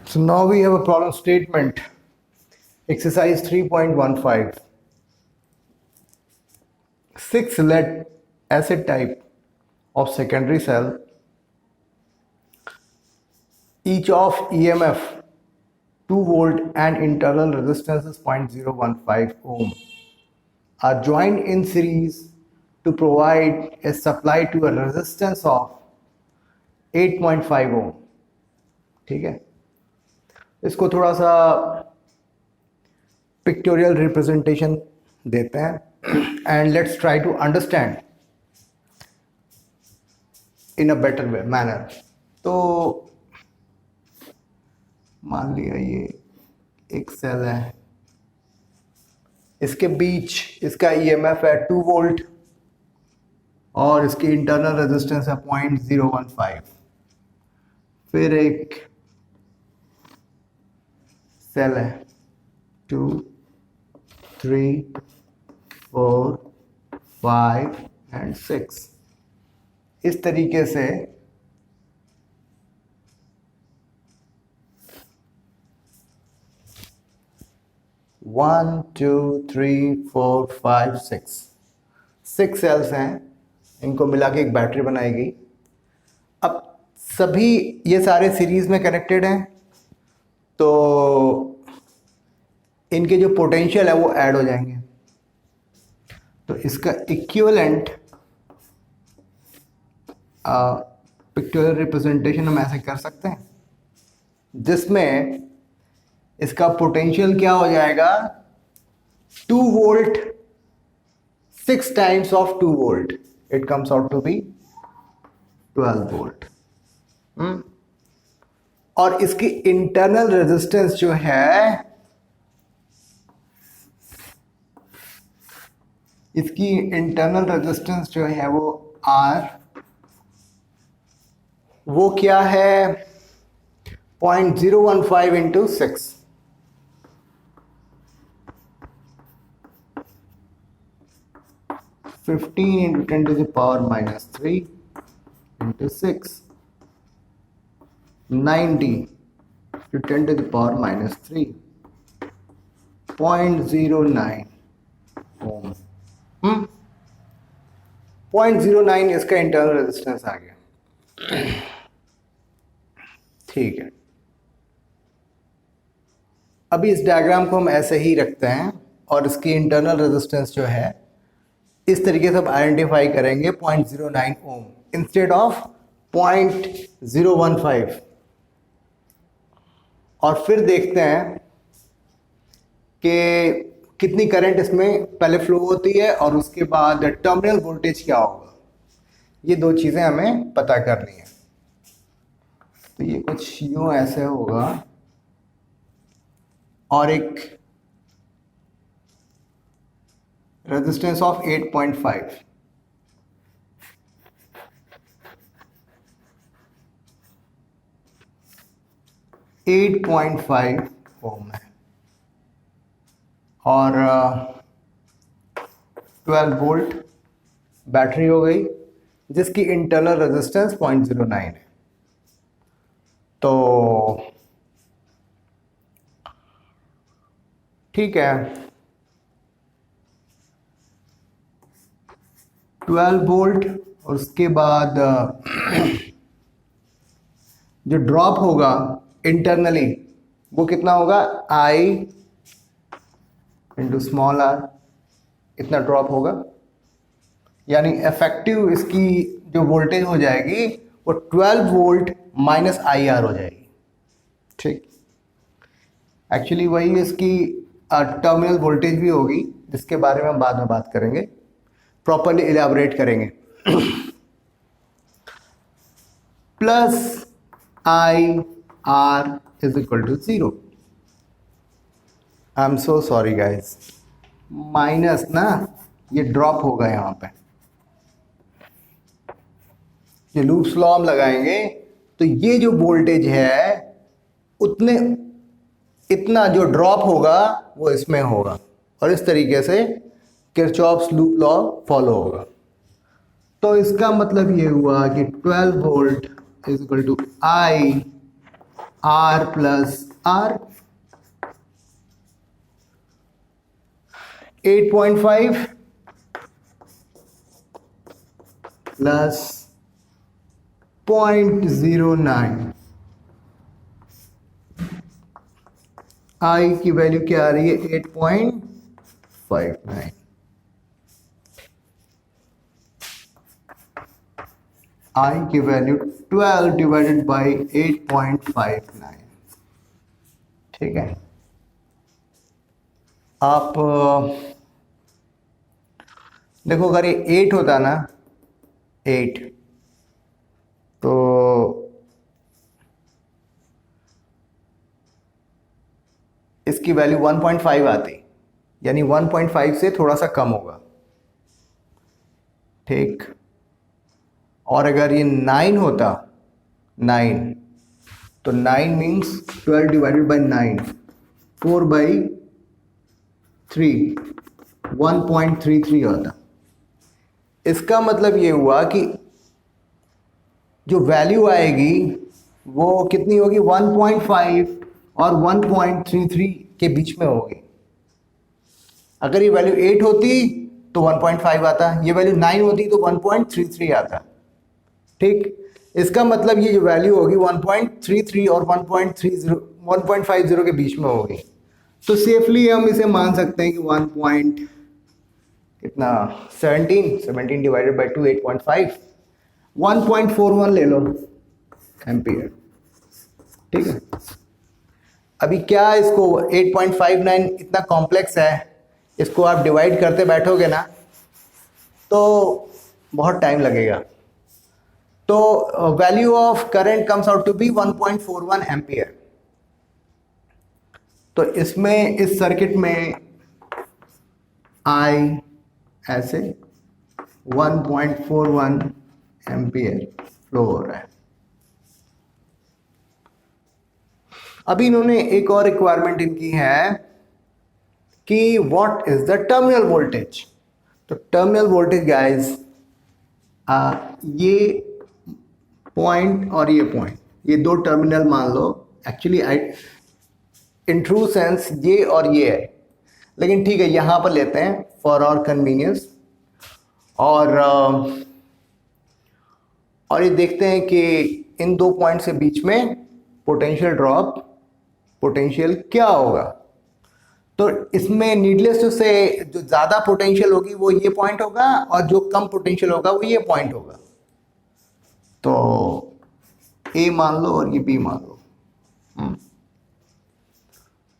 So now we have a problem statement. Exercise 3.15. 6 lead acid type of secondary cell, each of EMF 2 volt and internal resistance is 0.015 ohm, are joined in series to provide a supply to a resistance of 8.5 ohm. ठीक है, इसको थोड़ा सा pictorial representation देते हैं and let's try to understand in a better way manner. तो मान लिया ये एक सेल है, इसके बीच इसका ईएमएफ है 2 वोल्ट और इसकी इंटरनल रेजिस्टेंस है 0.015. फिर एक सेल है 2, 3, 4, 5 एंड 6. इस तरीके से one two three four five six cells हैं, इनको मिला के एक बैटरी बनाई गई. अब सभी ये सारे सीरीज में कनेक्टेड हैं तो इनके जो पोटेंशियल है वो ऐड हो जाएंगे. तो इसका इक्विवेलेंट पिक्टोरियल रिप्रेजेंटेशन हम ऐसे कर सकते हैं जिसमें इसका पोटेंशियल क्या हो जाएगा, 2 volt 6 times of 2 volt, it comes out to be 12 volt. और इसकी इंटरनल रेजिस्टेंस जो है, इसकी इंटरनल रेजिस्टेंस जो है वो R, वो क्या है 0.015 into 6. (15 into 10 to the power minus 3 into 6) 90 to 10 to the power minus 3, 0.09 ohm. 0.09 इसका इंटरनल रेजिस्टेंस आ गया. ठीक है, अभी इस डायग्राम को हम ऐसे ही रखते हैं और इसकी इंटरनल रेजिस्टेंस जो है इस तरीके से हम आइडेंटिफाई करेंगे 0.09 ओम इंस्टेड ऑफ 0.015. और फिर देखते हैं कि कितनी करंट इसमें पहले फ्लो होती है और उसके बाद टर्मिनल वोल्टेज क्या होगा. ये दो चीज़ें हमें पता करनी है. तो ये कुछ यूं ऐसे होगा और एक रेजिस्टेंस ऑफ 8.5. ओम है और 12 वोल्ट बैटरी हो गई जिसकी इंटरनल रेजिस्टेंस 0.09 है. तो ठीक है, 12 वोल्ट और उसके बाद जो ड्रॉप होगा इंटरनली वो कितना होगा, I इंटू स्मॉल r, इतना ड्रॉप होगा. यानी इफेक्टिव इसकी जो वोल्टेज हो जाएगी वो 12 वोल्ट माइनस IR हो जाएगी. ठीक, एक्चुअली वही इसकी टर्मिनल वोल्टेज भी होगी जिसके बारे में हम बाद में बात करेंगे, प्रॉपरली इलैबोरेट करेंगे. Plus IR is equal to 0. I am so sorry guys, minus ना ये ड्रॉप होगा यहाँ पे. ये लूप्स लॉ हम लगाएंगे तो ये जो वोल्टेज है इतना जो ड्रॉप होगा वो इसमें होगा और इस तरीके से किरचॉफ्स लूप लॉ फॉलो होगा. तो इसका मतलब ये हुआ कि 12 volt is equal to I R plus R 8.5 प्लस 0.09 आई की वैल्यू क्या आ रही है 8.59 आई की वैल्यू 12 डिवाइडेड बाई 8.59 ठीक है। आप देखो अगर ये 8 होता ना 8 तो इसकी वैल्यू 1.5 आती, यानी 1.5 से थोड़ा सा कम होगा ठीक। और अगर ये 9 होता 9 तो 9 मीन्स 12 डिवाइडेड बाई 9 4/3 1.33 होता। इसका मतलब ये हुआ कि जो वैल्यू आएगी वो कितनी होगी 1.5 और 1.33 के बीच में होगी। अगर ये वैल्यू 8 होती तो 1.5 आता, ये वैल्यू 9 होती तो 1.33 आता ठीक। इसका मतलब ये जो वैल्यू होगी 1.33 और 1.50 के बीच में होगी। तो सेफली हम इसे मान सकते हैं कि 17 डिवाइडेड बाई 2 8.5 1.41 ले लो एम्पियर ठीक है। अभी क्या इसको 8.59 इतना कॉम्प्लेक्स है, इसको आप डिवाइड करते बैठोगे ना तो बहुत टाइम लगेगा। तो value of current comes out to be 1.41 ampere. तो इसमें इस सर्किट में आई ऐसे 1.41 एम्पियर फ्लो हो रहा है। अभी इन्होंने एक और रिक्वायरमेंट इनकी है कि what is the terminal voltage. तो टर्मिनल वोल्टेज गाइस ये पॉइंट और ये पॉइंट, ये दो टर्मिनल मान लो। एक्चुअली इन ट्रू सेंस ये और ये है, लेकिन ठीक है यहां पर लेते हैं फॉर आवर कन्वीनियंस। और ये देखते हैं कि इन दो पॉइंट से बीच में पोटेंशियल ड्रॉप, पोटेंशियल क्या होगा। तो इसमें नीडलेस टू से जो ज़्यादा पोटेंशियल होगी वो ये पॉइंट होगा और जो कम पोटेंशियल होगा वो ये पॉइंट होगा। तो ए मान लो और ये बी मान लो।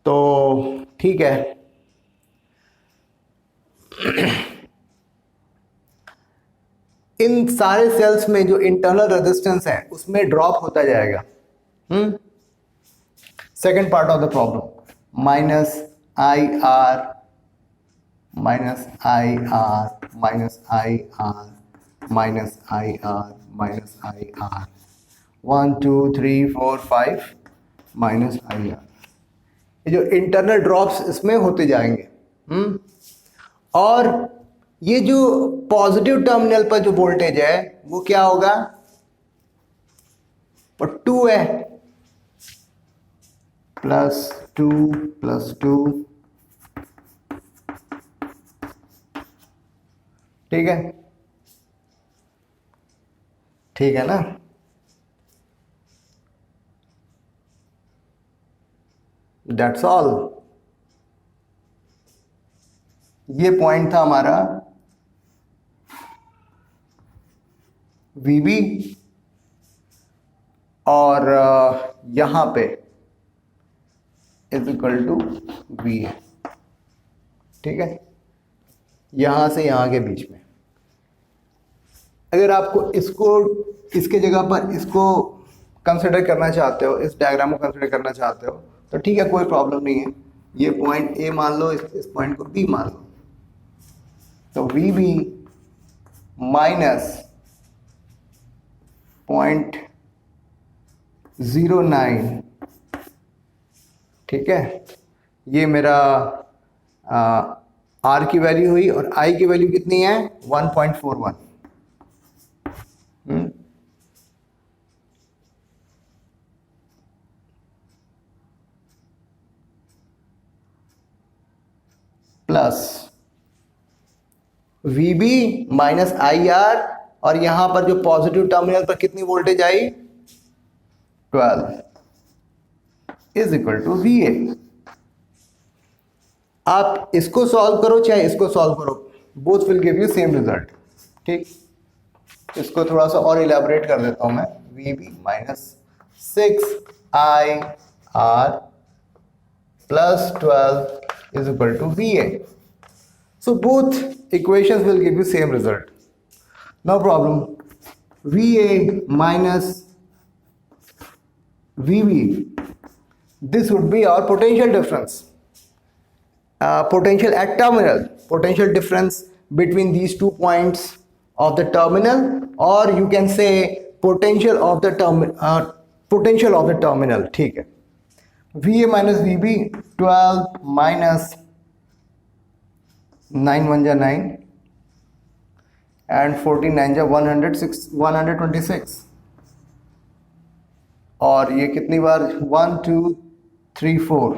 तो ठीक है इन सारे सेल्स में जो इंटरनल रेजिस्टेंस है उसमें ड्रॉप होता जाएगा। Second part of the problem minus I R minus I R minus I R minus I R minus I R 1 2 3 4 5 minus I R. ये जो इंटरनल ड्रॉप्स इसमें होते जाएंगे। और ये जो पॉजिटिव टर्मिनल पर जो वोल्टेज है वो क्या होगा, वो 2 है +2 +2 ठीक है, ठीक है ना। That's all. ये पॉइंट था हमारा VB और यहां पे इज इक्वल टू VA ठीक है, यहां से यहां के बीच में। अगर आपको इसको इसके जगह पर इसको कंसिडर करना चाहते हो, इस डायग्राम को कंसिडर करना चाहते हो तो ठीक है, कोई प्रॉब्लम नहीं है। ये पॉइंट A मान लो, इस पॉइंट को B मान लो। तो VB माइनस 0.09 ठीक है, ये मेरा R की वैल्यू हुई और I की वैल्यू कितनी है 1.41। प्लस VB माइनस IR, और यहां पर जो पॉजिटिव टर्मिनल पर कितनी voltage I 12 is equal to VA। आप इसको सॉल्व करो चाहे इसको सॉल्व करो, both will give you same result. ठीक, इसको थोड़ा सा और इलेबोरेट कर देता हूं मैं। VB minus 6IR plus 12 is equal to VA. So both equations will give you same result. No problem. VA minus VB. This would be our potential difference. Potential at terminal. Potential difference between these 2 points of the terminal, or you can say potential of the terminal. ठीक है। VA minus VB, 12 minus 9 1 जा 9 and 14 9 जा 126, और ये कितनी बार 1 2 3 4,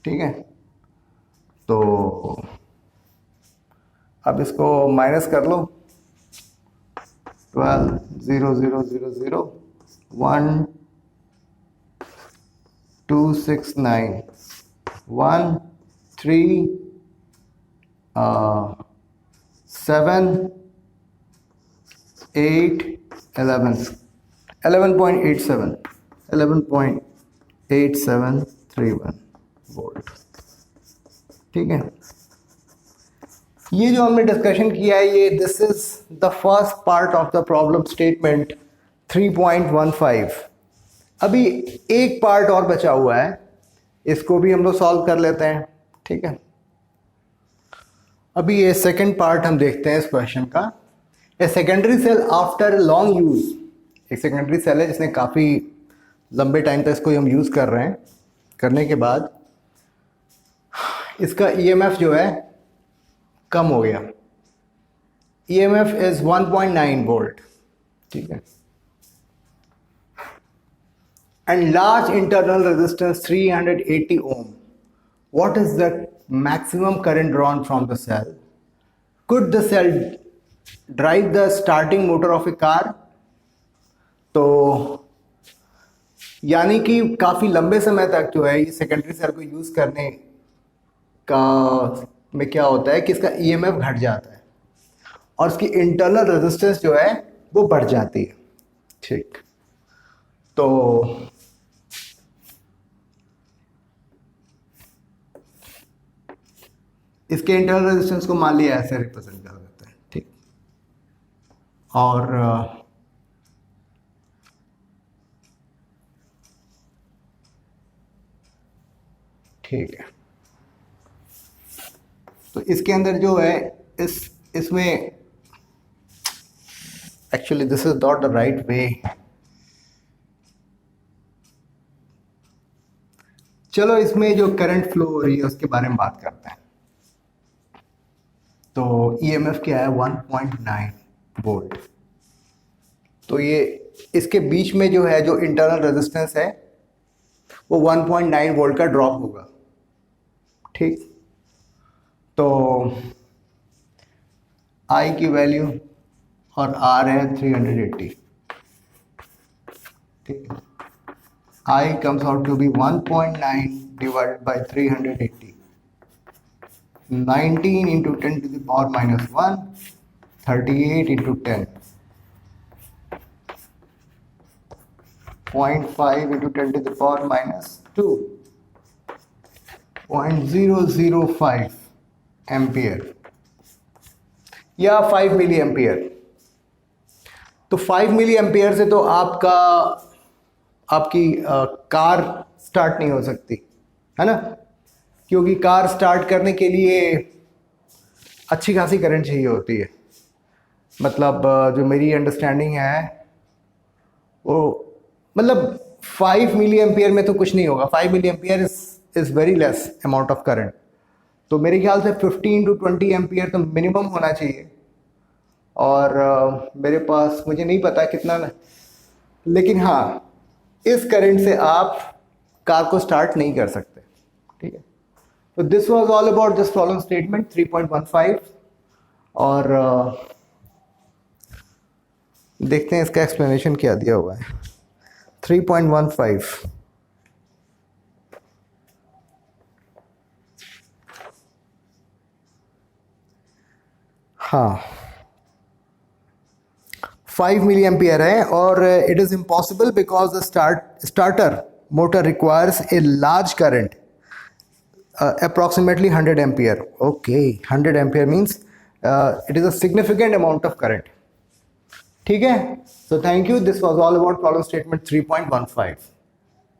ठीक है। तो अब इसको माइनस कर लो। 12 0 0 0 0 1 2 6 9 1 3 7 8 11 11.8731 वोल्ट। ठीक है, ये जो हमने डिस्कशन किया है, ये this is the first part of the problem statement 3.15। अभी एक पार्ट और बचा हुआ है, इसको भी हम लोग सॉल्व कर लेते हैं। ठीक है, अभी ये सेकंड पार्ट हम देखते हैं इस क्वेश्चन का। A secondary cell after long use, एक सेकेंडरी सेल है जिसने काफ़ी लंबे टाइम तक इसको हम यूज़ कर रहे हैं, करने के बाद इसका EMF जो है कम हो गया। EMF is 1.9 volt. ठीक है, and large internal resistance 380 ohm. What is the maximum current drawn from the cell? Could the cell drive the starting motor of a car? तो यानी कि काफ़ी लंबे समय तक जो है ये सेकेंडरी सेल को यूज़ करने का में क्या होता है कि इसका EMF घट जाता है और इसकी इंटरनल रेजिस्टेंस जो है वो बढ़ जाती है। ठीक, तो इसके इंटरनल रेजिस्टेंस को मान लिया ऐसे रिप्रेजेंट कर देते हैं। ठीक, और ठीक है, तो इसके अंदर जो है इसमें actually this is not the right way. चलो इसमें जो करंट फ्लो हो रही है उसके बारे में बात करते हैं। तो EMF क्या है 1.9 वोल्ट। तो ये इसके बीच में जो है जो इंटरनल रेजिस्टेंस है वो 1.9 वोल्ट का ड्रॉप होगा। ठीक, तो I की वैल्यू और R है 380। ठीक है, I comes out to be 1.9 divided by 380, 19 into 10 to the power minus 1, 38 into 10, 0.5 into 10 to the power minus 2, 0.005 ampere या 5 मिली एम्पियर। तो 5 मिली एम्पियर से तो आपकी कार स्टार्ट नहीं हो सकती है ना, क्योंकि कार स्टार्ट करने के लिए अच्छी खासी करंट चाहिए होती है। मतलब जो मेरी अंडरस्टैंडिंग है वो मतलब 5 मिली एम्पियर में तो कुछ नहीं होगा। 5 milli ampere is very less amount of current. तो मेरे ख्याल से 15 to 20 एम्पियर तो मिनिमम होना चाहिए। और मेरे पास मुझे नहीं पता कितना, लेकिन हाँ इस करंट से आप कार को स्टार्ट नहीं कर सकते। ठीक है, So this was all about this problem statement 3.15 और देखते हैं इसका एक्सप्लेनेशन क्या दिया हुआ है 3.15 हाँ 5 मिली एम्पियर है और it is impossible because the starter motor requires a large current approximately 100 ampere. Okay, 100 ampere means it is a significant amount of current. ठीक है, so thank you. This was all about problem statement 3.15.